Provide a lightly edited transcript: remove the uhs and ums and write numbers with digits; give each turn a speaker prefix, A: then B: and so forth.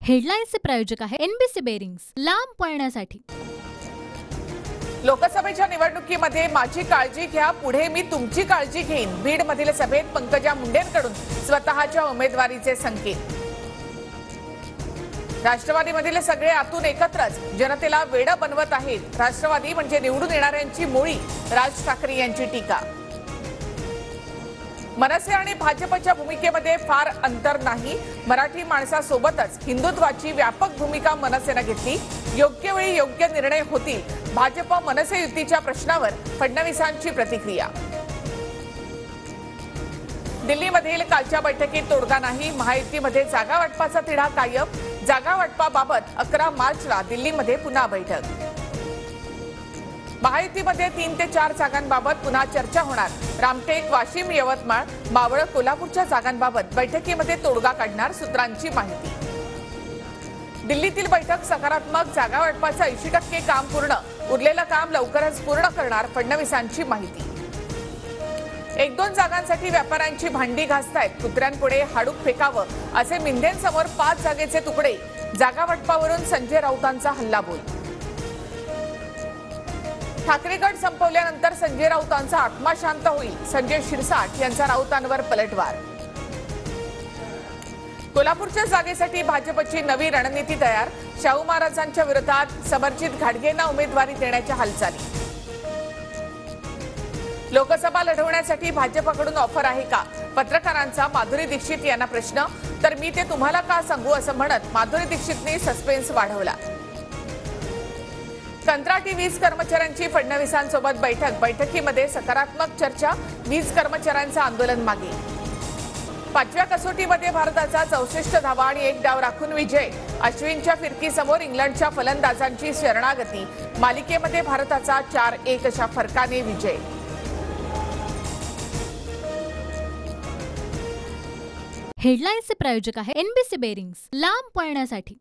A: हेडलाईन्सचे प्रायोजक आहे NBC bearings, लांब पळण्यासाठी।
B: लोकसभेच्या निवडणुकीमध्ये माझी काळजी घ्या, पुढे मी तुमची काळजी घेईन। बीडमधील सभेत पंकजा मुंडेंकडून स्वतःच्या उमेदवारीचे संकेत। राष्ट्रवादीमधील सगळे आतून एकत्रच जनतेला वेड बनवत आहेत। राष्ट्रवादी म्हणजे निवडून येणाऱ्यांची मोळी, राज ठाकरे यांची टीका। मनसे आणि भाजपच्या भूमिकेमध्ये फार अंतर नाही। मराठी माणसासोबतच हिंदुत्वाची व्यापक भूमिका मनसेने घेतली। योग्य वेळी योग्य निर्णय होतील। भाजप मनसे युतीच्या प्रश्नावर फडणवीसांची प्रतिक्रिया। दिल्लीमधील कालच्या बैठकीत तोडगा नाही। महायुतीमध्ये जागा वाटपाचा तिढा कायम। जागा वाटपाबाबत 11 मार्चला दिल्लीमध्ये पुन्हा बैठक। महायुतीमध्ये 3 ते 4 जागांबाबत पुन्हा चर्चा होणार। रामटेक, वाशिम, यवतमाळ, मावळ, कोल्हापूरच्या जागांबाबत बैठकीमध्ये तोडगा काढणार सूत्रांची माहिती। दिल्लीतील बैठक सकारात्मक। जागा वाटपाचं 80% काम पूर्ण। उरलेलं काम लवकरच पूर्ण करणार फडणवीसांची माहिती। 1-2 जागांसाठी व्यापाऱ्यांची भांडी घासतायत। कुत्र्यांपुढे हाडूक फेकावं असे मिंदेंसमोर 5 जागेचे तुकडे। जागा वाटपावरून संजय राऊतांचा हल्लाबोल। ठाकरे गट संपवल्यानंतर संजय राऊतांचा आत्मा शांत होईल। संजय शिरसाट यांचा राऊतांवर पलटवार। कोल्हापूरच्या जागेसाठी भाजपची नवी रणनीती तयार। शाहू महाराजांच्या विरोधात समरजित घाटगेंना उमेदवारी देण्याच्या हालचाली। लोकसभा लढवण्यासाठी भाजपकडून ऑफर आहे का? पत्रकारांचा माधुरी दीक्षित यांना प्रश्न। तर मी ते तुम्हाला का सांगू असं म्हणत माधुरी दीक्षितने सस्पेन्स वाढवला। कंत्राटी वीज कर्मचाऱ्यांची फडणवीसांसोबत बैठक। बैठकीमध्ये सकारात्मक चर्चा। वीज कर्मचाऱ्यांचं आंदोलन मागे। 5व्या कसोटीमध्ये भारताचा 64 धावा आणि 1 डाव राखून विजय। अश्विनच्या फिरकीसमोर इंग्लंडच्या फलंदाजांची शरणागती। मालिकेमध्ये भारताचा 4-1 अशा फरकाने विजय।
A: हेडलाईन्सचे प्रायोजक आहे एनबीसी बेरिंग्स, लांब पळण्यासाठी।